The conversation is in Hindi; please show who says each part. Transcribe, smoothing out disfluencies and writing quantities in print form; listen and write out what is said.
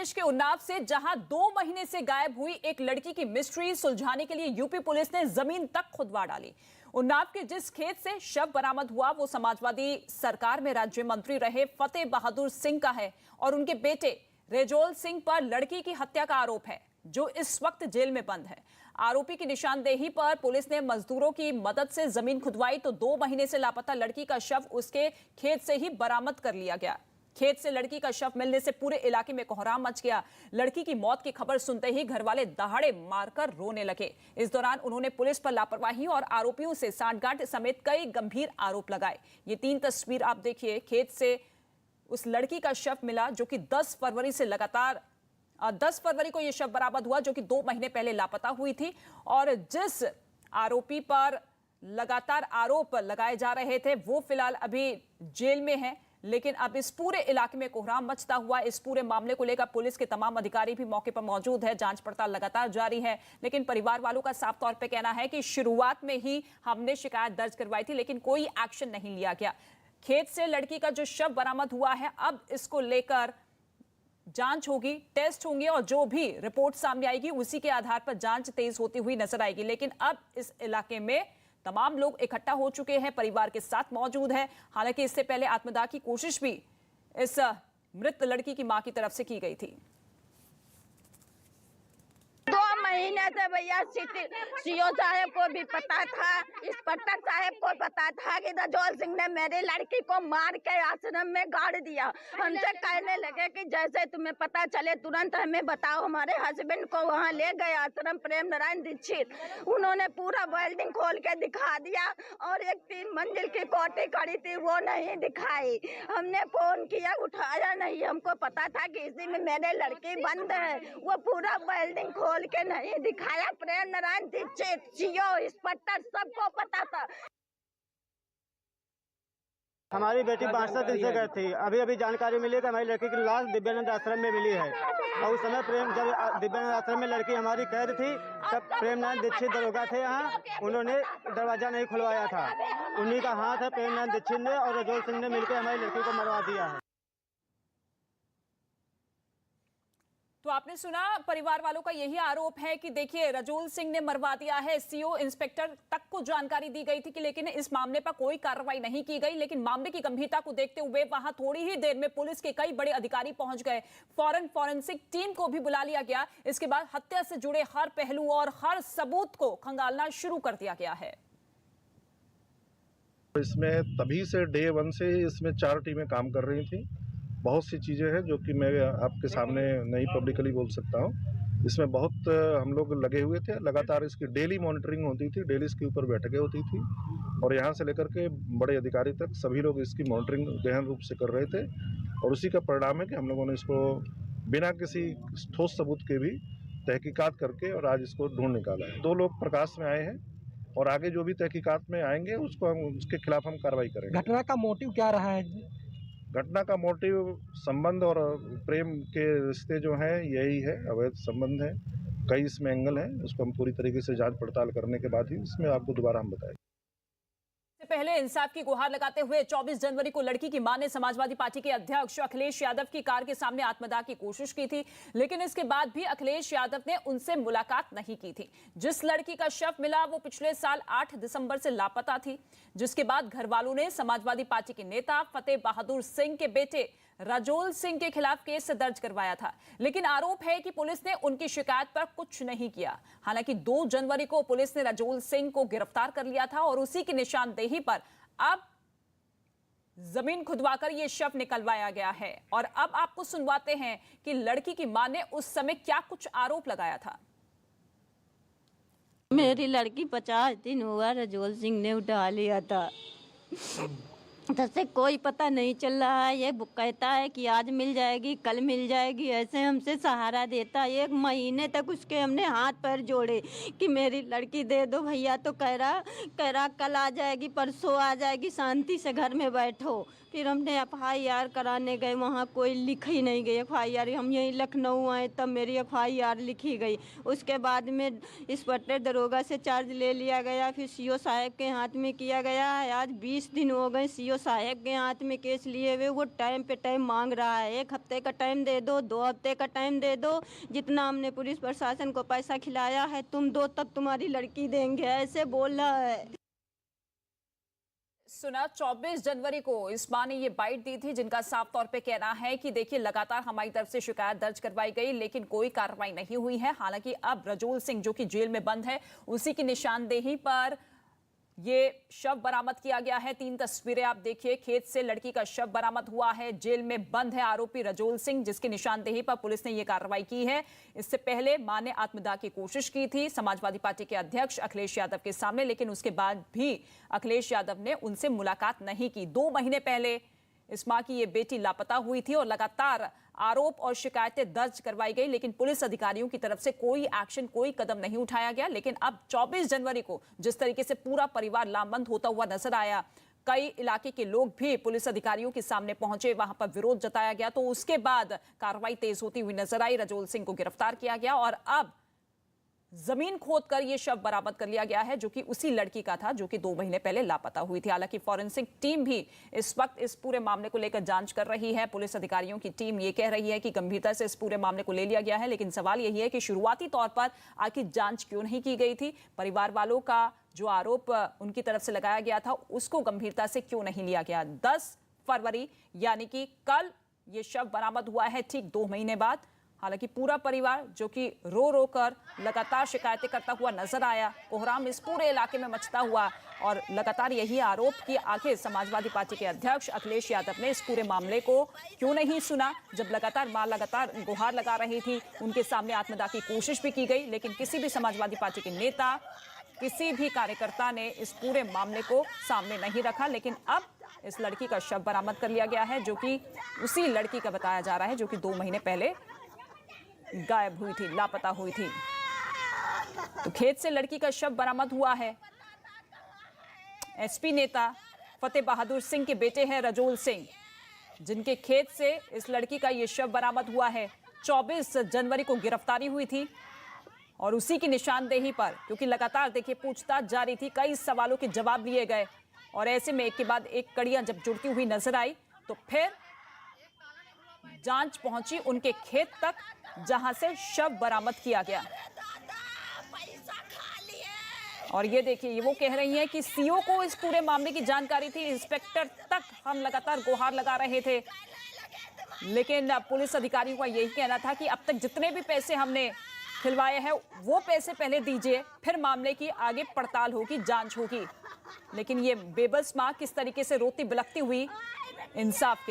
Speaker 1: प्रदेश के उन्नाव से, जहां 2 महीने से गायब हुई एक लड़की की मिस्ट्री सुलझाने के लिए यूपी पुलिस ने जमीन तक खुदवा डाली। उन्नाव के जिस खेत से शव बरामद हुआ वो समाजवादी सरकार में राज्य मंत्री रहे फतेह बहादुर सिंह का है और उनके बेटे रेजोल सिंह पर लड़की की हत्या का आरोप है, जो इस वक्त जेल में बंद है। आरोपी की निशानदेही पर पुलिस ने मजदूरों की मदद से जमीन खुदवाई तो 2 महीने से लापता लड़की का शव उसके खेत से ही बरामद कर लिया गया। खेत से लड़की का शव मिलने से पूरे इलाके में कोहराम मच गया। लड़की की मौत की खबर सुनते ही घर वाले दहाड़े मारकर रोने लगे। इस दौरान उन्होंने पुलिस पर लापरवाही और आरोपियों से सांठगांठ समेत कई गंभीर आरोप लगाए। ये 3 तस्वीर आप देखिए। खेत से उस लड़की का शव मिला जो कि 10 फरवरी से लगातार 10 फरवरी को यह शव बरामद हुआ, जो कि 2 महीने पहले लापता हुई थी। और जिस आरोपी पर लगातार आरोप लगाए जा रहे थे वो फिलहाल अभी जेल में है। लेकिन अब इस पूरे इलाके में कोहराम मचता हुआ इस पूरे मामले को लेकर पुलिस के तमाम अधिकारी भी मौके पर मौजूद है। जांच पड़ताल लगातार जारी है, लेकिन परिवार वालों का साफ तौर पे कहना है कि शुरुआत में ही हमने शिकायत दर्ज करवाई थी, लेकिन कोई एक्शन नहीं लिया गया। खेत से लड़की का जो शव बरामद हुआ है, अब इसको लेकर जांच होगी, टेस्ट होंगे और जो भी रिपोर्ट सामने आएगी उसी के आधार पर जांच तेज होती हुई नजर आएगी। लेकिन अब इस इलाके में तमाम लोग इकट्ठा हो चुके हैं, परिवार के साथ मौजूद है। हालांकि इससे पहले आत्मदाह की कोशिश भी इस मृत लड़की की मां की तरफ से की गई थी।
Speaker 2: 2 महीने से भैया सीओ साहब को भी पता था, इंस्पेक्टर साहब को पता था कि रेजोल सिंह ने मेरी लड़की को मार के आश्रम में गाड़ दिया। हमसे कहने लगे कि जैसे तुम्हें पता चले तुरंत हमें बताओ। हमारे हस्बैंड को वहाँ ले गए आश्रम प्रेम नारायण दीक्षित। उन्होंने पूरा वेल्डिंग खोल के दिखा दिया और एक 3 मंजिल की कोठी खड़ी थी वो नहीं दिखाई। हमने फोन किया, उठाया नहीं। हमको पता था कि इसी में मेरी लड़की बंद है। वो पूरा वेल्डिंग खोल के नहीं दिखाया। प्रेम नारायण दीक्षित, सीओ, इंस्पेक्टर सबको पता था।
Speaker 3: हमारी बेटी 5 दिन से गई थी। अभी जानकारी मिली कि हमारी लड़की की लाश दिव्यानंद आश्रम में मिली है। और उस समय जब दिव्यानंद आश्रम में लड़की हमारी कैद थी तब प्रेम नारायण दीक्षित दरोगा थे यहाँ, उन्होंने दरवाजा नहीं खुलवाया था। उन्हीं का हाथ है प्रेम नारायण दीक्षित ने और रेजोल सिंह ने मिलकर हमारी लड़की को मरवा दिया है।
Speaker 1: तो आपने सुना, परिवार वालों का यही आरोप है कि देखिए रेजोल सिंह ने मरवा दिया है। सीओ, इंस्पेक्टर तक को जानकारी दी गई थी कि लेकिन इस मामले पर कोई कार्रवाई नहीं की गई। लेकिन मामले की गंभीरता को देखते हुए वहां थोड़ी ही देर में पुलिस के कई बड़े अधिकारी पहुंच गए। फौरन फॉरेंसिक टीम को भी बुला लिया गया। इसके बाद हत्या से जुड़े हर पहलू और हर सबूत को खंगालना शुरू कर दिया गया है।
Speaker 4: इसमें तभी से डे 1 से इसमें 4 टीमें काम कर रही थी। बहुत सी चीज़ें हैं जो कि मैं आपके सामने नहीं पब्लिकली बोल सकता हूँ। इसमें बहुत हम लोग लगे हुए थे। लगातार इसकी डेली मॉनिटरिंग होती थी, डेली इसके ऊपर बैठकें होती थी और यहाँ से लेकर के बड़े अधिकारी तक सभी लोग इसकी मॉनिटरिंग गहन रूप से कर रहे थे। और उसी का परिणाम है कि हम लोगों ने इसको बिना किसी ठोस सबूत के भी तहकीकात करके और आज इसको ढूंढ निकाला है। 2 लोग प्रकाश में आए हैं और आगे जो भी तहकीकात में आएंगे उसके खिलाफ हम कार्रवाई करेंगे।
Speaker 3: घटना का मोटिव क्या रहा है?
Speaker 4: घटना का मोटिव संबंध और प्रेम के रिश्ते जो हैं यही है, अवैध संबंध है। कई इसमें एंगल हैं, उसको हम पूरी तरीके से जांच पड़ताल करने के बाद ही इसमें आपको दोबारा हम बताएंगे।
Speaker 1: पहले इंसाफ की गुहार लगाते हुए 24 जनवरी को लड़की की मां ने समाजवादी पार्टी के अध्यक्ष अखिलेश यादव की कार के सामने आत्मदाह की कोशिश की थी, लेकिन इसके बाद भी अखिलेश यादव ने उनसे मुलाकात नहीं की थी। जिस लड़की का शव मिला वो पिछले साल 8 दिसंबर से लापता थी, जिसके बाद घर वालों ने समाजवादी पार्टी के नेता फतेह बहादुर सिंह के बेटे रेजोल सिंह के खिलाफ केस दर्ज करवाया था। लेकिन आरोप है कि पुलिस ने उनकी शिकायत पर कुछ नहीं किया। हालांकि 2 जनवरी को पुलिस ने रेजोल सिंह को गिरफ्तार कर लिया था और उसी की निशानदेही पर अब जमीन खुदवाकर यह शव निकलवाया गया है। और अब आपको सुनवाते हैं कि लड़की की मां ने उस समय क्या कुछ आरोप लगाया था।
Speaker 5: मेरी लड़की 50 दिन हुआ रेजोल सिंह ने उठा लिया था। तब से कोई पता नहीं चल रहा है। ये कहता है कि आज मिल जाएगी, कल मिल जाएगी, ऐसे हमसे सहारा देता है। 1 महीने तक उसके हमने हाथ पैर जोड़े कि मेरी लड़की दे दो भैया, तो कह रहा कल आ जाएगी, परसों आ जाएगी, शांति से घर में बैठो। फिर हमने FIR कराने गए, वहाँ कोई लिखी नहीं गई FIR। हम यहीं लखनऊ आए तब मेरी FIR लिखी गई। उसके बाद में इंस्पेक्टर दरोगा से चार्ज ले लिया गया, फिर CO साहब के हाथ में किया गया है। आज 20 दिन हो गए CO साहब के हाथ में केस लिए हुए। वो टाइम पे टाइम मांग रहा है, 1 हफ्ते का टाइम दे दो, 2 हफ्ते का टाइम दे दो, जितना हमने पुलिस प्रशासन को पैसा खिलाया है तुम दो, तब तुम्हारी लड़की देंगे, ऐसे बोल रहा है।
Speaker 1: सुना 24 जनवरी को इस मां ने ये बाइट दी थी, जिनका साफ तौर पे कहना है कि देखिए लगातार हमारी तरफ से शिकायत दर्ज करवाई गई लेकिन कोई कार्रवाई नहीं हुई है। हालांकि अब रजोल सिंह जो कि जेल में बंद है, उसी की निशानदेही पर ये शव बरामद किया गया है। 3 तस्वीरें आप देखिए, खेत से लड़की का शव बरामद हुआ है। जेल में बंद है आरोपी रजोल सिंह, जिसकी निशानदेही पर पुलिस ने ये कार्रवाई की है। इससे पहले मां ने आत्मदाह की कोशिश की थी समाजवादी पार्टी के अध्यक्ष अखिलेश यादव के सामने, लेकिन उसके बाद भी अखिलेश यादव ने उनसे मुलाकात नहीं की। 2 महीने पहले इस मां की ये बेटी लापता हुई थी और लगातार आरोप और शिकायतें दर्ज करवाई गई, लेकिन पुलिस अधिकारियों की तरफ से कोई एक्शन, कोई कदम नहीं उठाया गया। लेकिन अब 24 जनवरी को जिस तरीके से पूरा परिवार लामबंद होता हुआ नजर आया, कई इलाके के लोग भी पुलिस अधिकारियों के सामने पहुंचे, वहां पर विरोध जताया गया, तो उसके बाद कार्रवाई तेज होती हुई नजर आई। रजोल सिंह को गिरफ्तार किया गया और अब जमीन खोदकर यह शव बरामद कर लिया गया है, जो कि उसी लड़की का था जो कि 2 महीने पहले लापता हुई थी। हालांकि फॉरेंसिक टीम भी इस वक्त इस पूरे मामले को लेकर जांच कर रही है। पुलिस अधिकारियों की टीम ये कह रही है कि गंभीरता से इस पूरे मामले को ले लिया गया है, लेकिन सवाल यही है कि शुरुआती तौर पर आखिर जांच क्यों नहीं की गई थी। परिवार वालों का जो आरोप उनकी तरफ से लगाया गया था, उसको गंभीरता से क्यों नहीं लिया गया। 10 फरवरी यानी कि कल ये शव बरामद हुआ है, ठीक 2 महीने बाद। हालांकि पूरा परिवार जो कि रो रो कर लगातार शिकायतें करता हुआ नजर आया, कोहराम इस पूरे इलाके में मचता हुआ और लगातार यही आरोप कि आखिर समाजवादी पार्टी के अध्यक्ष अखिलेश यादव ने इस पूरे मामले को क्यों नहीं सुना। जब लगातार मां लगातार गुहार लगा रही थी, उनके सामने आत्मदाह की कोशिश भी की गई, लेकिन किसी भी समाजवादी पार्टी के नेता, किसी भी कार्यकर्ता ने इस पूरे मामले को सामने नहीं रखा। लेकिन अब इस लड़की का शव बरामद कर लिया गया है, जो कि उसी लड़की का बताया जा रहा है जो कि 2 महीने पहले गायब हुई थी, लापता हुई थी। तो खेत से लड़की का शव बरामद हुआ है। एसपी नेता फतेह बहादुर सिंह के बेटे हैं रजोल सिंह, जिनके खेत से इस लड़की का यह शव बरामद हुआ है। 24 जनवरी को गिरफ्तारी हुई थी और उसी की निशानदेही पर, क्योंकि लगातार देखिए पूछताछ जारी थी, कई सवालों के जवाब लिए गए और ऐसे में एक के बाद एक कड़ियां जब जुड़ती हुई नजर आई, तो फिर जांच पहुंची उनके खेत तक, जहां से शव बरामद किया गया। और ये देखिए, ये वो कह रही हैं कि सीओ को इस पूरे मामले की जानकारी थी, इंस्पेक्टर तक हम लगातार गुहार लगा रहे थे, लेकिन पुलिस अधिकारियों का यही कहना था कि अब तक जितने भी पैसे हमने खिलवाए हैं वो पैसे पहले दीजिए, फिर मामले की आगे पड़ताल होगी, जांच होगी। लेकिन ये बेबस मां किस तरीके से रोती बिलखती हुई इंसाफ के